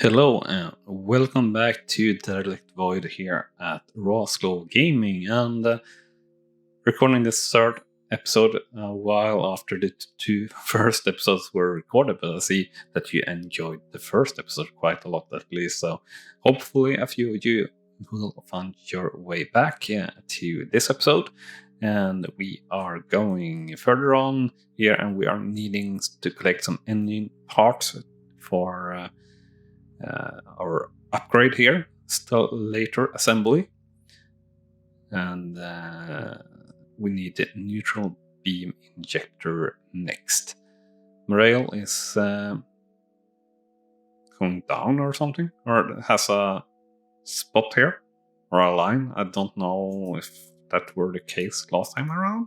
Hello and welcome back to Derelict Void here at Raw Gaming, and recording this third episode a while after the two first episodes were recorded, but I see that you enjoyed the first episode quite a lot at least, so hopefully a few of you will find your way back to this episode. And we are going further on here, and we are needing to collect some engine parts for our upgrade here, still later assembly, and we need the neutral beam injector next. Morale is going down or something, or it has a spot here or a line. I don't know if that were the case last time around.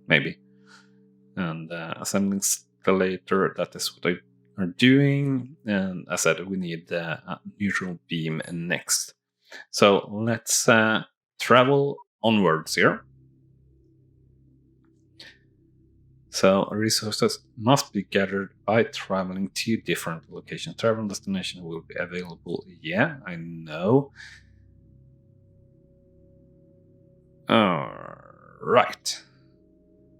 Maybe. And assembling still later, that is what I are doing, and as I said, we need the neutral beam next. So let's travel onwards here. So resources must be gathered by traveling to different locations. Travel destination will be available. Yeah, I know. Right.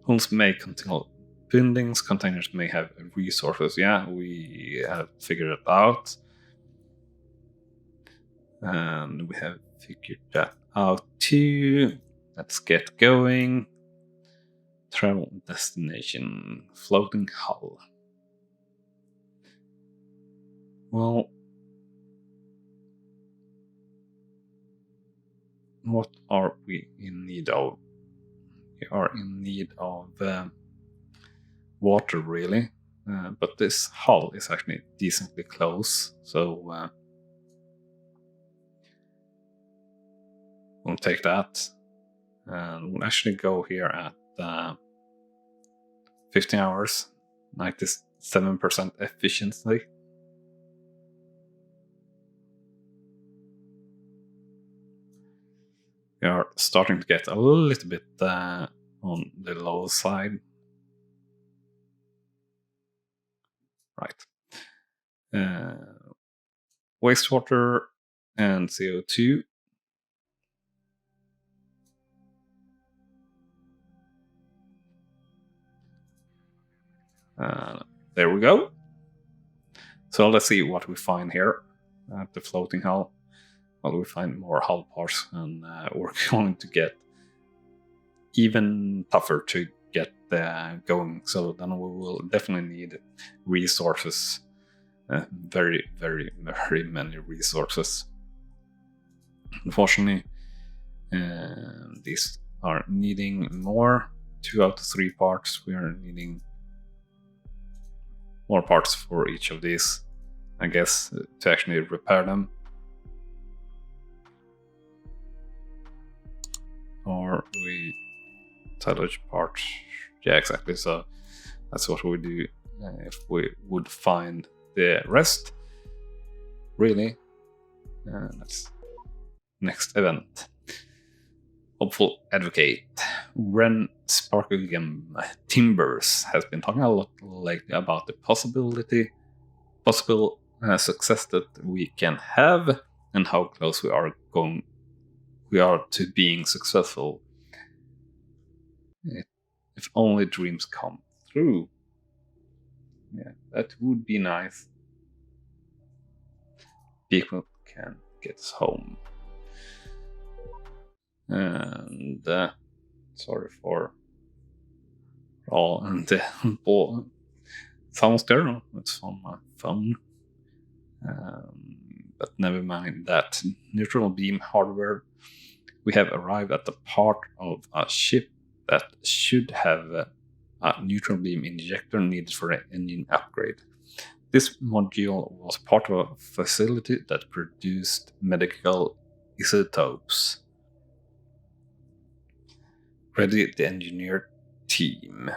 Homes may contain buildings, containers may have resources. Yeah, we have figured it out. And we have figured that out too. Let's get going. Travel destination, floating hull. Well, what are we in need of? We are in need of water, really. But this hull is actually decently close, so we'll take that. And we'll actually go here at 15 hours, 97% efficiency. We are starting to get a little bit on the low side. Right. Wastewater and CO2. There we go. So let's see what we find here at the floating hull. Well, we find more hull parts, and we're going to get even tougher to get going. So then we will definitely need resources. Very, very, very many resources. Unfortunately, these are needing more. 2 out of 3 parts. We are needing more parts for each of these, I guess, to actually repair them. Or we salvage parts. Yeah, exactly. So that's what we do if we would find the rest. Really, that's next event. Hopeful advocate Ren Sparklegem Timbers has been talking a lot lately about the possible success that we can have and how close we are to being successful. If only dreams come true. Yeah, that would be nice. People can get us home. And sorry for all the sounds there. It's on my phone. But never mind that. Neutral beam hardware. We have arrived at the part of a ship that should have a neutral beam injector needed for an engine upgrade. This module was part of a facility that produced medical isotopes. Ready the engineer team.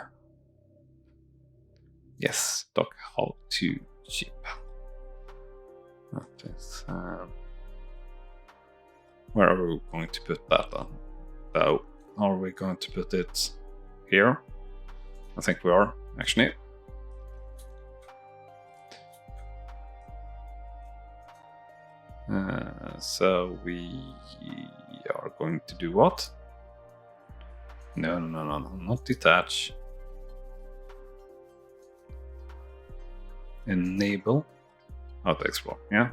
Yes, dock hull to ship. That is, where are we going to put that on? So, are we going to put it here? I think we are, actually. So we are going to do what? No, not detach. Enable auto explore, yeah.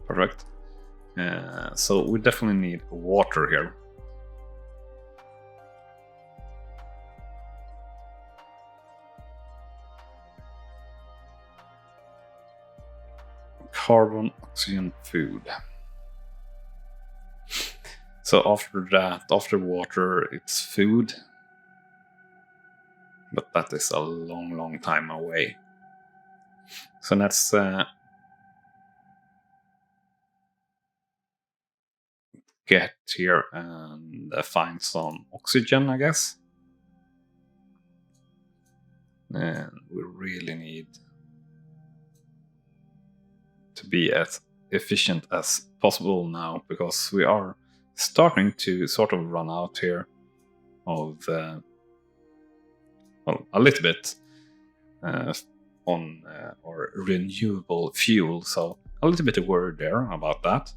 Perfect. So we definitely need water here. Carbon, oxygen, food. So after that, after water, it's food. But that is a long time away. So let's get here and find some oxygen, I guess. And we really need to be as efficient as possible now, because we are starting to sort of run out here of well, a little bit on our renewable fuel, so a little bit worried there about that.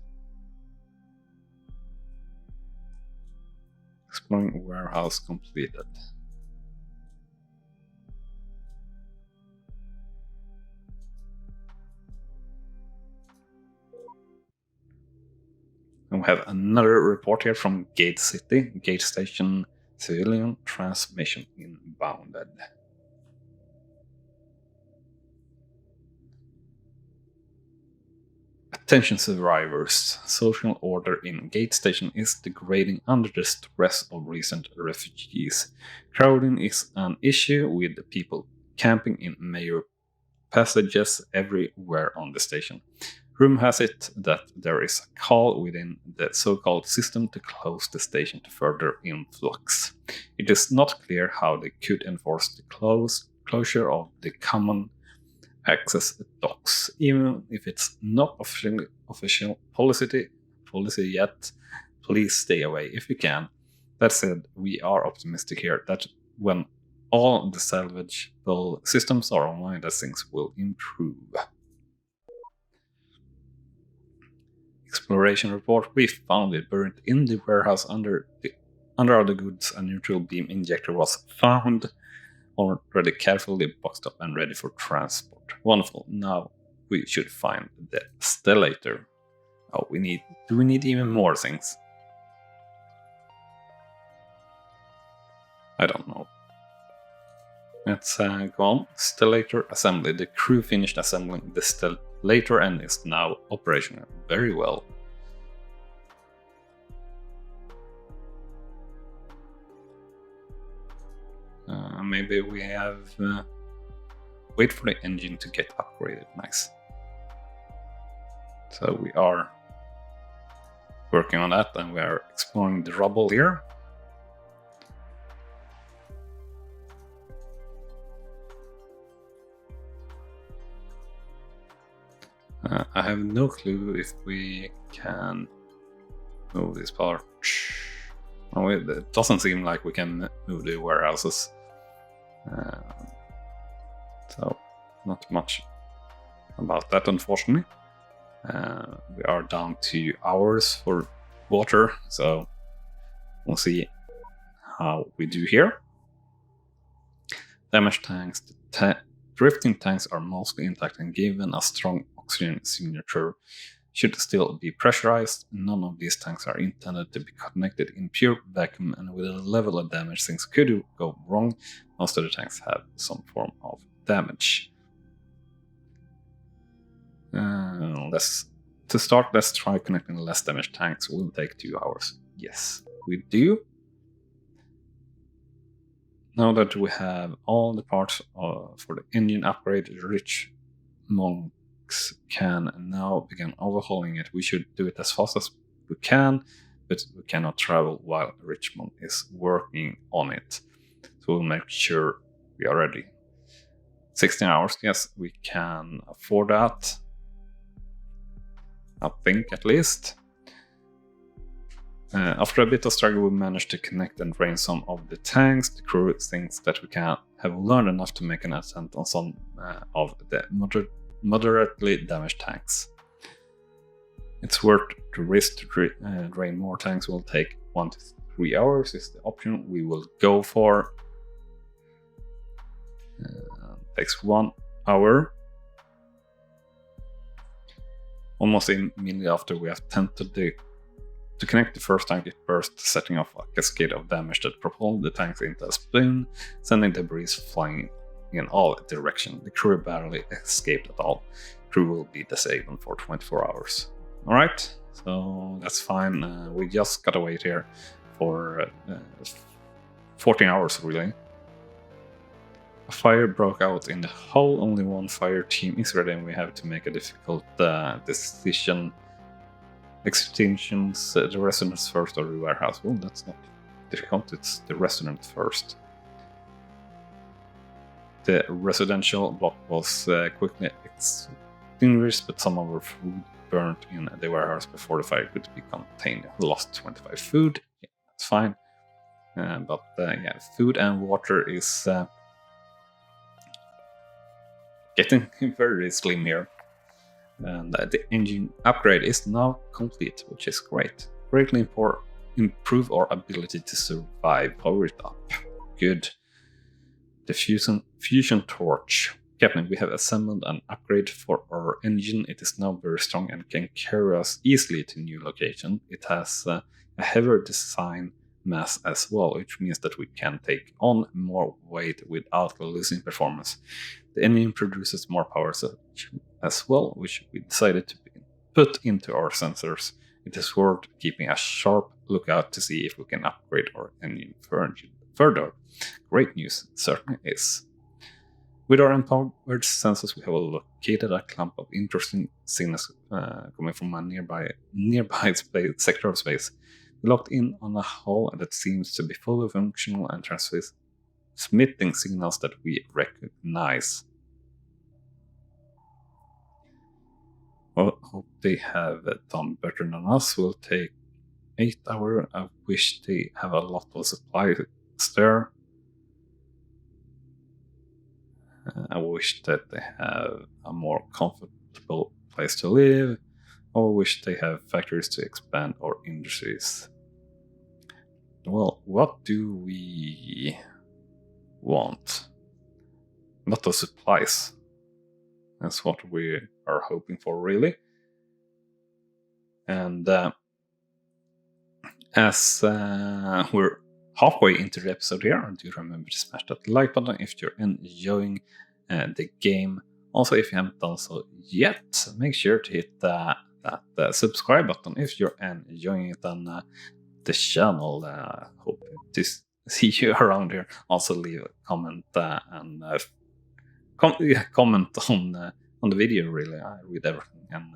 Exploring warehouse completed. And we have another report here from Gate City. Gate Station civilian transmission inbounded. Attention survivors. Social order in Gate Station is degrading under the stress of recent refugees. Crowding is an issue with the people camping in major passages everywhere on the station. Rumor has it that there is a call within the so-called system to close the station to further influx. It is not clear how they could enforce the closure of the common access docks, even if it's not official policy yet. Please stay away if you can. That said, we are optimistic here that when all the salvageable systems are online, that things will improve. Exploration report. We found it buried in the warehouse under all the goods. A neutral beam injector was found, already carefully boxed up and ready for transport. Wonderful. Now we should find the stellator. Oh, do we need even more things? I don't know. Let's go on. Stellator assembly. The crew finished assembling the stellator and is now operational. Very well. Maybe we have... wait for the engine to get upgraded. Nice. So we are working on that, and we are exploring the rubble here. I have no clue if we can move this part. Oh, it doesn't seem like we can move the warehouses. So, not much about that, unfortunately. We are down to hours for water, so we'll see how we do here. Damage tanks. The drifting tanks are mostly intact, and given a strong oxygen signature, should still be pressurized. None of these tanks are intended to be connected in pure vacuum, and with a level of damage things could go wrong. Most of the tanks have some form of damage. To start, let's try connecting less damaged tanks. It will take 2 hours. Yes, we do. Now that we have all the parts for the engine upgrade, rich monks can now begin overhauling it. We should do it as fast as we can, but we cannot travel while Richmond is working on it. So we'll make sure we are ready. 16 hours, yes, we can afford that. I think, at least. After a bit of struggle, we managed to connect and drain some of the tanks. The crew thinks that we can have learned enough to make an attempt on some of the moderately damaged tanks. It's worth the risk to drain more tanks. Will take 1 to 3 hours is the option we will go for. Takes 1 hour. Almost immediately after we have attempted to connect the first tank, it burst, setting off a cascade of damage that propelled the tanks into a spoon, sending debris flying in all directions. The crew barely escaped at all. Crew will be disabled for 24 hours. Alright, so that's fine. We just gotta wait here for 14 hours, really. A fire broke out in the hull. Only one fire team is ready, and we have to make a difficult decision. Extinctions the residents first or the warehouse. Well, that's not difficult, it's the resident first. The residential block was quickly extinguished, but some of our food burnt in the warehouse before the fire could be contained. We lost 25 food, yeah, that's fine. But yeah, food and water is getting very slim here. And the engine upgrade is now complete, which is great. Greatly improve our ability to survive. Power it up. Good. The fusion torch. Captain, we have assembled an upgrade for our engine. It is now very strong and can carry us easily to new location. It has a heavier design mass as well, which means that we can take on more weight without losing performance. The engine produces more power as well, which we decided to put into our sensors. It is worth keeping a sharp lookout to see if we can upgrade our engine further. Great news, it certainly is. With our empowered sensors, we have located a clump of interesting signals coming from a nearby sector of space. We locked in on a hull that seems to be fully functional and transmitting signals that we recognize. Well, hope they have done better than us. Will take 8 hours. I wish they have a lot of supplies there. I wish that they have a more comfortable place to live. I wish they have factories to expand our industries. Well, what do we want? A lot of supplies. That's what we are hoping for, really. And as we're halfway into the episode here, do remember to smash that like button if you're enjoying the game. Also, if you haven't done so yet, make sure to hit that subscribe button if you're enjoying it on the channel. Hope to see you around here. Also, leave a comment and comment on the video. Really, I read everything and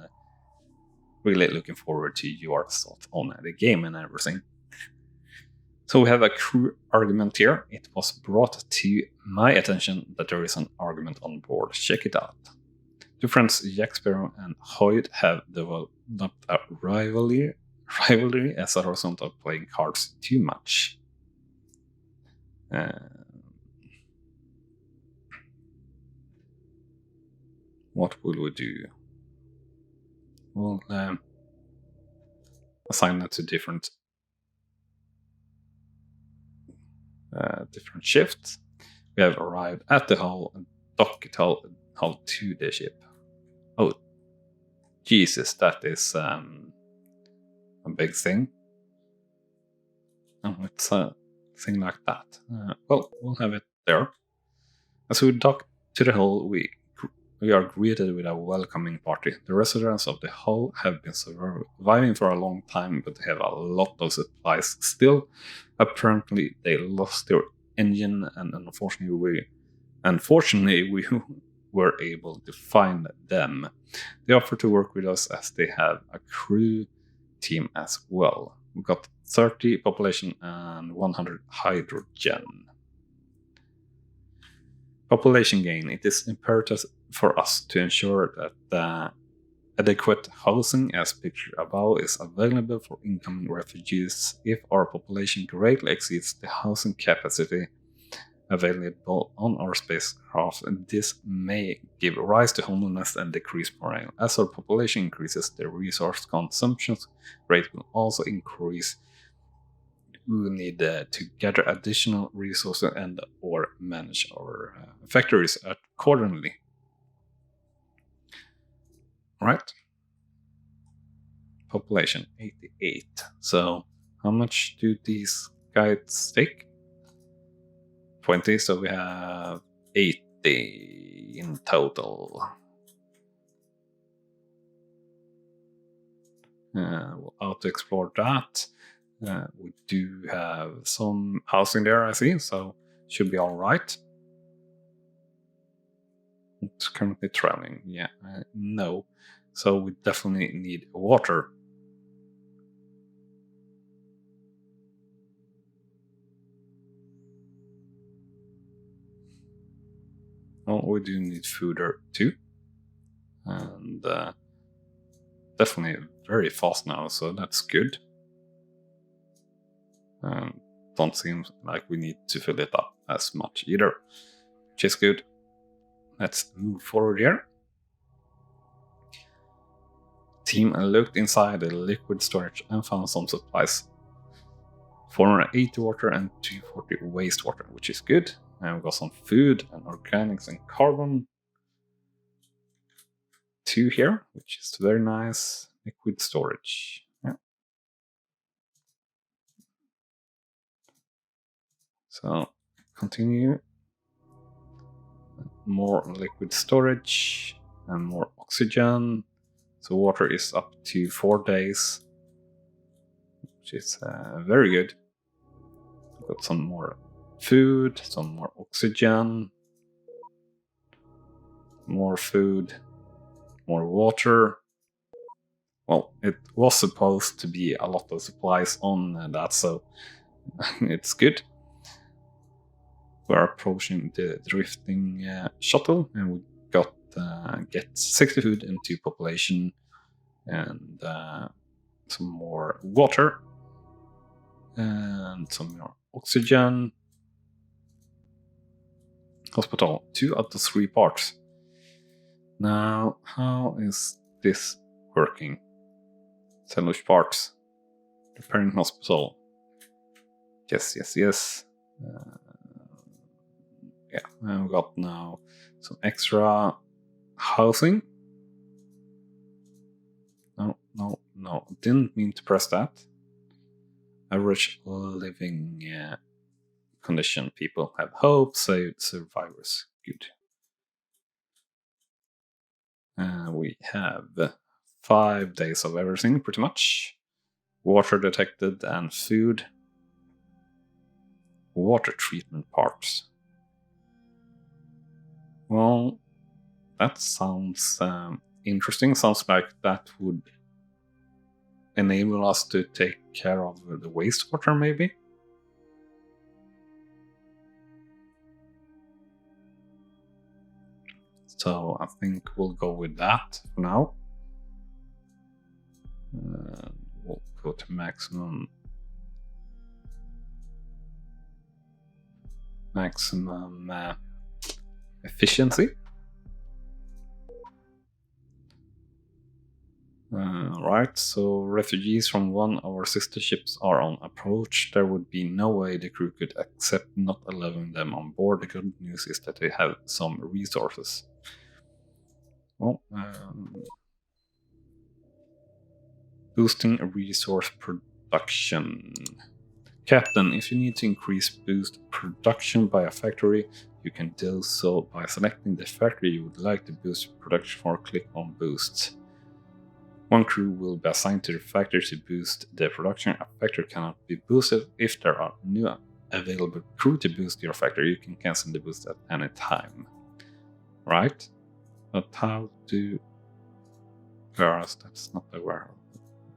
really looking forward to your thoughts on the game and everything. So we have a crew argument here. It was brought to my attention that there is an argument on board. Check it out. Two friends, Jack Sparrow and Hoyt, have developed a rivalry as a result of playing cards too much. What will we do? We'll assign that to different shifts. We have arrived at the hull and docked hull to the ship. Oh, Jesus, that is a big thing. Oh, it's a thing like that. Well, we'll have it there. As we dock to the hull, we are greeted with a welcoming party. The residents of the hull have been surviving for a long time, but they have a lot of supplies still. Apparently, they lost their engine, and unfortunately, we were able to find them. They offer to work with us as they have a crew team as well. We got 30 population and 100 hydrogen. Population gain. It is imperative for us to ensure that adequate housing, as pictured above, is available for incoming refugees. If our population greatly exceeds the housing capacity available on our spacecraft, and this may give rise to homelessness and decrease morale. As our population increases, the resource consumption rate will also increase. We will need to gather additional resources and or manage our factories accordingly. Right? Population 88. So how much do these guys take? 20, so we have 80 in total. We'll auto-explore that. We do have some housing there, I see, so should be alright. It's currently traveling, yeah, no. So we definitely need water. Oh, we do need food there too. And definitely very fast now, so that's good. Don't seem like we need to fill it up as much either, which is good. Let's move forward here. Team looked inside the liquid storage and found some supplies. 480 water and 240 wastewater, which is good. And we got some food and organics and carbon. 2 here, which is very nice. Liquid storage. Yeah. So continue. More liquid storage and more oxygen. So water is up to 4 days, which is very good. Got some more food, some more oxygen, more food, more water. Well, it was supposed to be a lot of supplies on that, so it's good. We're approaching the drifting shuttle, and we got get 60 food into population and some more water and some more oxygen. Hospital, 2 out of 3 parts. Now, how is this working? Salvage parts. Repairing hospital. Yes. Yeah, and we got now some extra housing. No, didn't mean to press that. Average living condition. People have hope, saved survivors. Good. We have 5 days of everything, pretty much. Water detected and food. Water treatment parts. Well, that sounds interesting. Sounds like that would enable us to take care of the wastewater, maybe? So I think we'll go with that for now. We'll go to maximum efficiency. Right, so refugees from one of our sister ships are on approach. There would be no way the crew could accept not allowing them on board. The good news is that they have some resources. Well, boosting resource production. Captain, if you need to boost production by a factory, you can do so by selecting the factory you would like to boost production for. Click on boost. One crew will be assigned to the factory to boost the production. A factory cannot be boosted if there are new available crew to boost your factory. You can cancel the boost at any time. Right? But how do... Warehouse, that's not the warehouse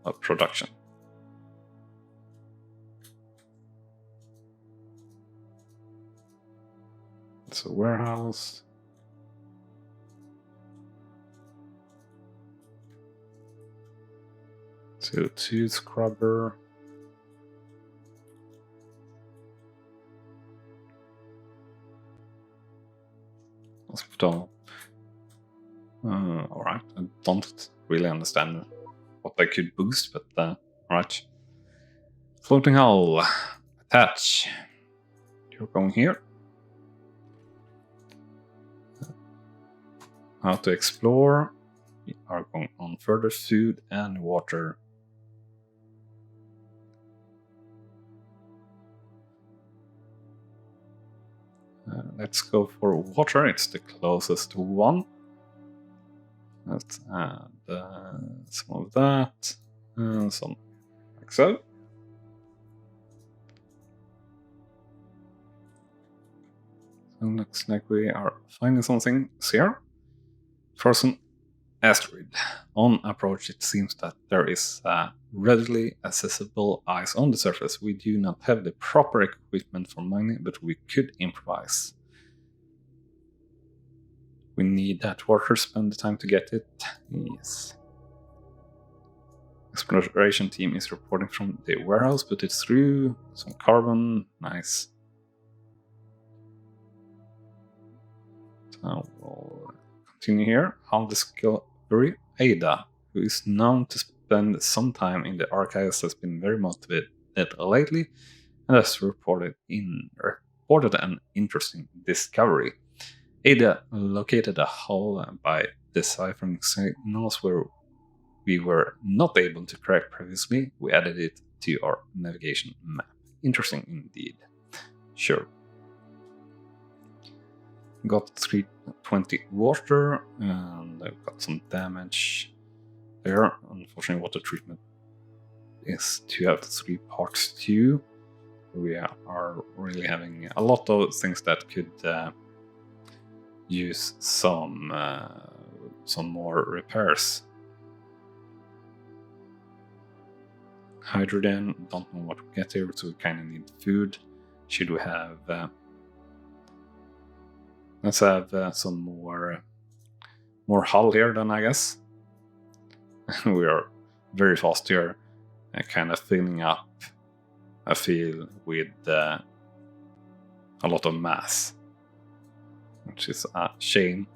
of production. It's a warehouse. CO2 scrubber. Alright, I don't really understand what I could boost, but alright. Floating hull. Attach. You're going here. How to explore. We are going on further food and water. Let's go for water, it's the closest one. Let's add some of that, and some like so. So looks like we are finding something here. Frozen asteroid. On approach, it seems that there is readily accessible ice on the surface. We do not have the proper equipment for mining, but we could improvise. We need that water, spend the time to get it. Yes. Exploration team is reporting from the warehouse, put it through. Some carbon, nice. So we'll continue here. On discovery, Ada, who is known to spend some time in the archives, has been very motivated lately and has reported an interesting discovery. Ada located a hull by deciphering signals where we were not able to crack previously. We added it to our navigation map. Interesting indeed. Sure. Got 320 water, and I've got some damage there. Unfortunately, water treatment is 2 out of 3 parts 2. We are really having a lot of things that could use some more repairs. Hydrogen, don't know what we get here, so we kind of need food. Should we have... let's have some more hull here then, I guess. We are very fast here, kind of filling up a field with a lot of mass, which is a shame.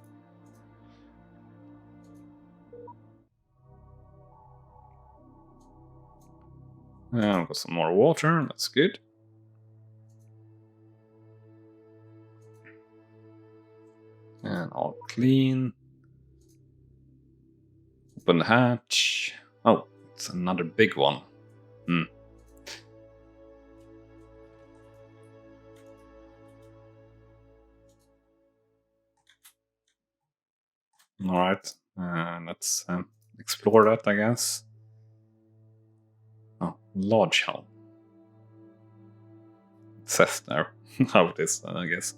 And we've got some more water, that's good. And all clean. Open the hatch. Oh, it's another big one. Alright, let's explore that, I guess. Oh, large hull. It says there how it is, I guess.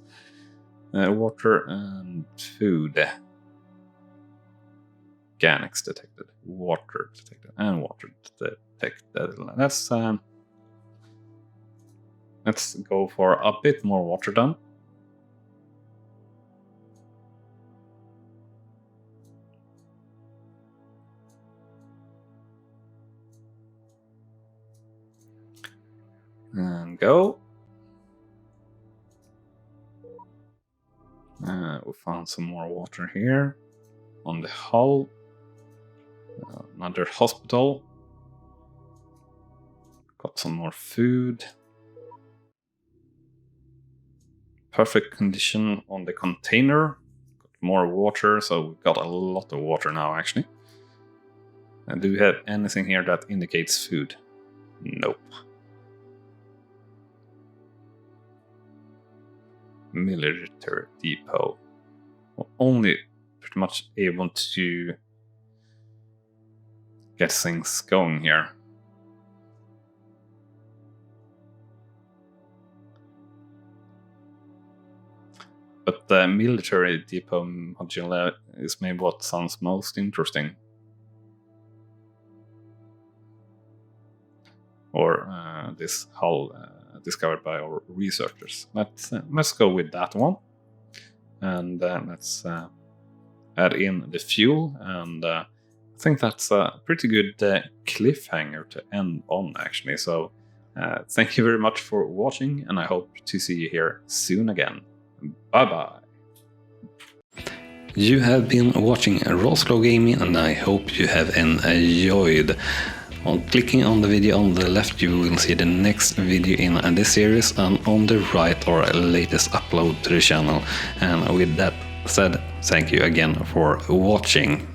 Water and food. Organics detected. Water detected. And water detected. Let's go for a bit more water then. And go. We found some more water here on the hull. Another hospital. Got some more food. Perfect condition on the container. Got more water, so we've got a lot of water now actually. And do we have anything here that indicates food? Nope. Military depot. We're only pretty much able to get things going here. But the military depot module is maybe what sounds most interesting. Or this hull discovered by our researchers. Let's go with that one. And let's add in the fuel. And I think that's a pretty good cliffhanger to end on, actually. So thank you very much for watching, and I hope to see you here soon again. Bye-bye. You have been watching Rogue-lite Gaming, and I hope you have enjoyed. On clicking on the video on the left, you will see the next video in this series, and on the right our latest upload to the channel. And with that said, thank you again for watching.